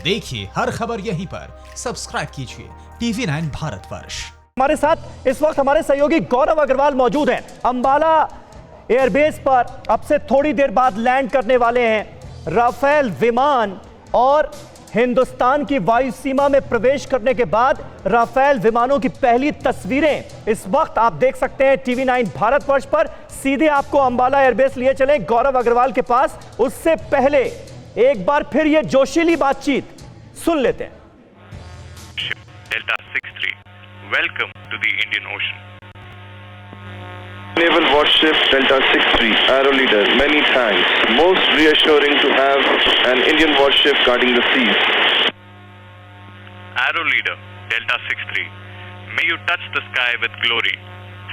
देखिए हर खबर यहीं पर। सब्सक्राइब कीजिए TV9 भारतवर्ष। हमारे साथ इस वक्त हमारे सहयोगी गौरव अग्रवाल मौजूद हैं। अंबाला एयरबेस पर अब से थोड़ी देर बाद लैंड करने वाले हैं राफेल विमान और हिंदुस्तान की वायु सीमा में प्रवेश करने के बाद राफेल विमानों की पहली तस्वीरें इस वक्त आप देख सकते हैं TV9 भारतवर्ष पर। सीधे आपको अंबाला एयरबेस लिए चले गौरव अग्रवाल के पास। उससे पहले एक बार फिर ये जोशीली बातचीत सुन लेते हैं। Delta 63, welcome to the Indian Ocean. Naval Warship Delta 63, Arrow Leader, many thanks. Most reassuring to have an Indian warship guarding the seas. Arrow Leader, Delta 63, may you touch the sky with glory.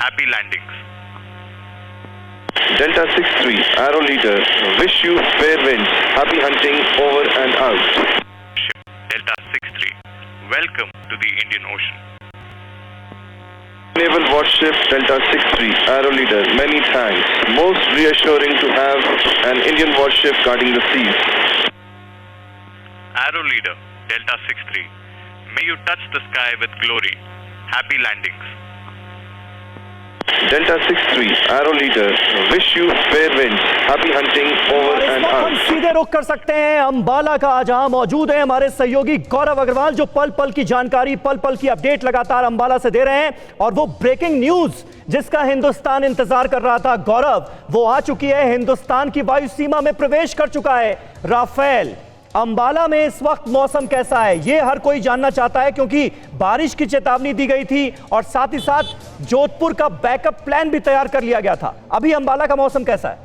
Happy landings. Delta 63, Arrow Leader, wish you fair winds. Happy hunting over and out. Delta 63, welcome to the Indian Ocean. Naval Warship Delta 63, Arrow Leader, many thanks. Most reassuring to have an Indian warship guarding the seas. Arrow Leader, Delta 63, may you touch the sky with glory. Happy landings. Delta 63, Arrow Leader, wish you fair winds. Happy hunting over and हम out. सीधे रुख कर सकते हैं अंबाला का, जहां मौजूद है हमारे सहयोगी गौरव अग्रवाल, जो पल पल की जानकारी, पल पल की अपडेट लगातार अंबाला से दे रहे हैं। और वो ब्रेकिंग न्यूज जिसका हिंदुस्तान इंतजार कर रहा था गौरव, वो आ चुकी है। हिंदुस्तान की वायु सीमा में प्रवेश कर चुका है राफेल। अंबाला में इस वक्त मौसम कैसा है ये हर कोई जानना चाहता है, क्योंकि बारिश की चेतावनी दी गई थी और साथ ही साथ जोधपुर का बैकअप प्लान भी तैयार कर लिया गया था। अभी अंबाला का मौसम कैसा है?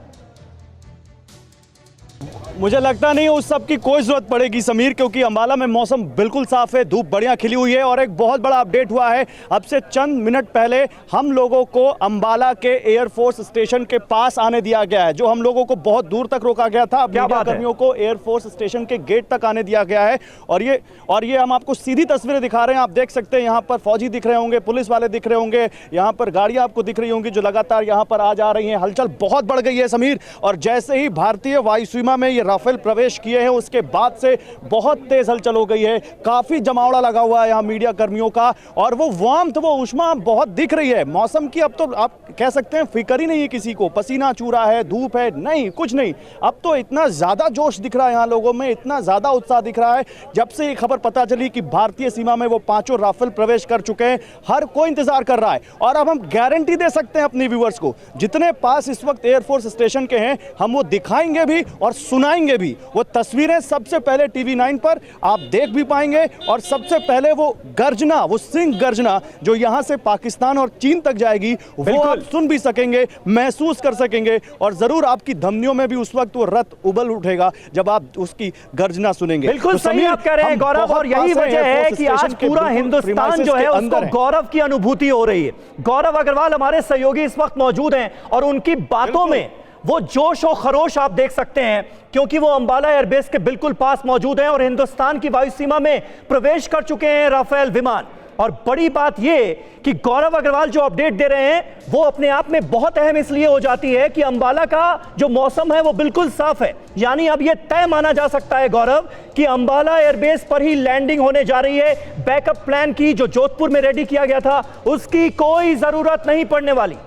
मुझे लगता नहीं उस सब की कोई जरूरत पड़ेगी समीर, क्योंकि अंबाला में मौसम बिल्कुल साफ है, धूप बढ़िया खिली हुई है। और एक बहुत बड़ा अपडेट हुआ है, अब से चंद मिनट पहले हम लोगों को अंबाला के एयरफोर्स स्टेशन के पास आने दिया गया है। जो हम लोगों को बहुत दूर तक रोका गया था, अब मीडिया कर्मियों को एयरफोर्स स्टेशन के गेट तक आने दिया गया है। और ये हम आपको सीधी तस्वीरें दिखा रहे हैं। आप देख सकते हैं यहाँ पर फौजी दिख रहे होंगे, पुलिस वाले दिख रहे होंगे, यहाँ पर गाड़ियाँ आपको दिख रही होंगी जो लगातार यहाँ पर आ जा रही हैं। हलचल बहुत बढ़ गई है समीर। और जैसे ही भारतीय वायु सीमा में ये राफेल प्रवेश किए हैं उसके बाद से बहुत तेज हलचल हो गई है। काफी जमावड़ा लगा हुआ है यहाँ मीडिया कर्मियों का, और वो वार्मथ, वो उष्मा बहुत दिख रही है। मौसम की अब तो आप कह सकते हैं फिक्र ही नहीं है किसी को। पसीना चू रहा है, धूप है, नहीं कुछ नहीं। अब तो इतना ज्यादा जोश दिख रहा है यहाँ लोगों में, इतना ज्यादा उत्साह दिख रहा है। जब से ये खबर पता चली कि भारतीय सीमा में वो पांचों राफेल प्रवेश कर चुके हैं, हर कोई इंतजार कर रहा है। और अब हम गारंटी दे सकते हैं अपने व्यूअर्स को, जितने पास इस वक्त एयरफोर्स स्टेशन के हैं, हम वो दिखाएंगे भी और सुनाएंगे भी। वो तस्वीरें सबसे पहले TV9 पर आप देख भी पाएंगे। और सबसे पहले वो गर्जना, वो सिंह गर्जना जो यहां से पाकिस्तान और चीन तक जाएगी, वो आप सुन भी सकेंगे, महसूस कर सकेंगे। और जरूर आपकी धमनियों में भी उस वक्त वो रत उबल उठेगा जब आप उसकी गर्जना सुनेंगे। बिल्कुल सही आप कह रहे हैं गौरव, और यही वजह है कि आज पूरा हिंदुस्तान जो है उसको गौरव की अनुभूति हो रही है। गौरव अग्रवाल हमारे सहयोगी इस वक्त मौजूद हैं और उनकी बातों में वो जोश और खरोश आप देख सकते हैं, क्योंकि वो अंबाला एयरबेस के बिल्कुल पास मौजूद हैं और हिंदुस्तान की वायु सीमा में प्रवेश कर चुके हैं राफेल विमान। और बड़ी बात ये कि गौरव अग्रवाल जो अपडेट दे रहे हैं वो अपने आप में बहुत अहम इसलिए हो जाती है कि अंबाला का जो मौसम है वो बिल्कुल साफ है। यानी अब ये तय माना जा सकता है गौरव कि अंबाला एयरबेस पर ही लैंडिंग होने जा रही है। बैकअप प्लान की जो जोधपुर में रेडी किया गया था उसकी कोई जरूरत नहीं पड़ने वाली।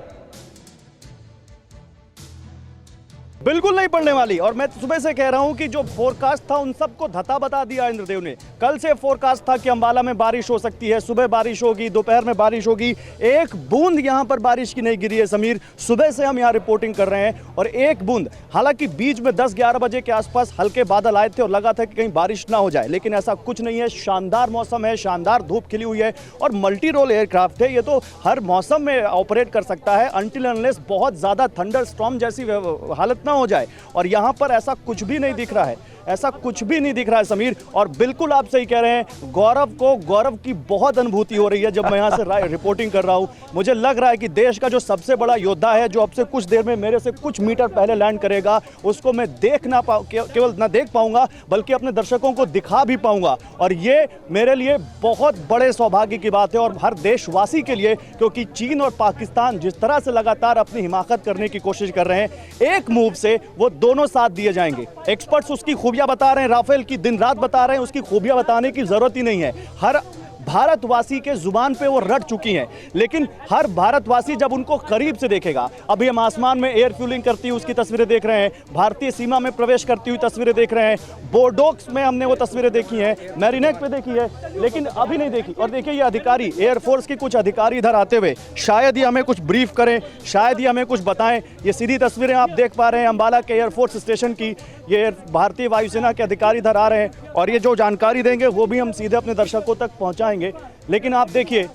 बिल्कुल नहीं पड़ने वाली। और मैं सुबह से कह रहा हूं कि जो फोरकास्ट था उन सबको धता बता दिया इंद्रदेव ने। कल से फोरकास्ट था कि अंबाला में बारिश हो सकती है, सुबह बारिश होगी, दोपहर में बारिश होगी। एक बूंद यहां पर बारिश की नहीं गिरी है समीर। सुबह से हम यहां रिपोर्टिंग कर रहे हैं और एक बूंद, हालांकि बीच में 10-11 बजे के आसपास हल्के बादल आए थे और लगा था कि कहीं बारिश ना हो जाए, लेकिन ऐसा कुछ नहीं है। शानदार मौसम है, शानदार धूप खिली हुई है और मल्टी रोल एयरक्राफ्ट है। ये तो हर मौसम में ऑपरेट कर सकता है, अनटिल अनलेस बहुत ज्यादा थंडर स्टॉर्म जैसी हालत ना हो जाए। और यहां पर ऐसा कुछ भी नहीं दिख रहा है, ऐसा कुछ भी नहीं दिख रहा है समीर। और बिल्कुल आप सही कह रहे हैं, गौरव को गौरव की बहुत अनुभूति हो रही है जब मैं यहां से रिपोर्टिंग कर रहा हूं। मुझे लग रहा है कि देश का जो सबसे बड़ा योद्धा है, जो अब से कुछ देर में मेरे से कुछ मीटर पहले लैंड करेगा, उसको मैं केवल ना देख पाऊंगा बल्कि अपने दर्शकों को दिखा भी पाऊंगा। और ये मेरे लिए बहुत बड़े सौभाग्य की बात है और हर देशवासी के लिए, क्योंकि चीन और पाकिस्तान जिस तरह से लगातार अपनी हिमाकत करने की कोशिश कर रहे हैं, एक मूव से वो दोनों साथ दिए जाएंगे। एक्सपर्ट्स उसकी खूबियां बता रहे हैं, राफेल की दिन रात बता रहे हैं, उसकी खूबियां बताने की जरूरत ही नहीं है। हर भारतवासी के जुबान पे वो रट चुकी हैं, लेकिन हर भारतवासी जब उनको करीब से देखेगा, अभी हम आसमान में एयर फ्यूलिंग करती हुई उसकी तस्वीरें देख रहे हैं, भारतीय सीमा में प्रवेश करती हुई तस्वीरें देख रहे हैं, बोर्डोक्स में हमने वो तस्वीरें देखी हैं, मैरिनेक पे देखी है, लेकिन अभी नहीं देखी। और देखिए ये अधिकारी, एयरफोर्स के कुछ अधिकारी इधर आते हुए शायद ये हमें कुछ ब्रीफ करें, शायद ये हमें कुछ बताएं। ये सीधी तस्वीरें आप देख पा रहे हैं अंबाला के एयरफोर्स स्टेशन की। ये भारतीय वायुसेना के अधिकारी इधर आ रहे हैं और ये जो जानकारी देंगे वो भी हम सीधे अपने दर्शकों तक पहुंचाएंगे। लेकिन आप देखिए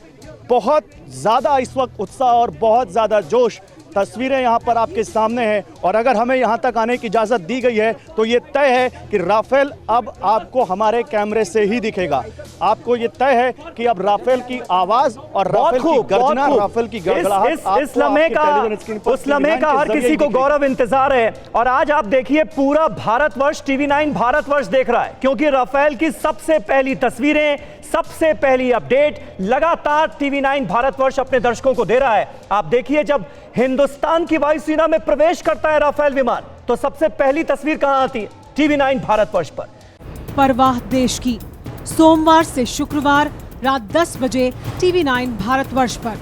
बहुत ज़्यादा इस वक्त उत्साह और बहुत ज़्यादा जोश, तस्वीरें यहाँ पर आपके सामने हैं। और अगर हमें यहाँ तक आने की इजाज़त दी गई है तो ये तय है कि राफेल अब आपको हमारे कैमरे से ही दिखेगा। आपको ये तय है कि अब राफेल की आवाज़ और राफेल की गर्जना, राफेल की गड़गड़ाहट इस लम्हे का हर किसी को गौरव इंतजार है। और आज आप देखिए पूरा भारतवर्ष TV9 भारतवर्ष देख रहा है, क्योंकि राफेल की सबसे पहली तस्वीरें, सबसे पहली अपडेट लगातार TV9 भारतवर्ष अपने दर्शकों को दे रहा है। आप देखिए जब हिंदुस्तान की वायुसेना में प्रवेश करता है राफेल विमान तो सबसे पहली तस्वीर कहां आती है? TV9 भारतवर्ष पर। परवाह देश की, सोमवार से शुक्रवार रात 10 बजे TV9 भारतवर्ष पर।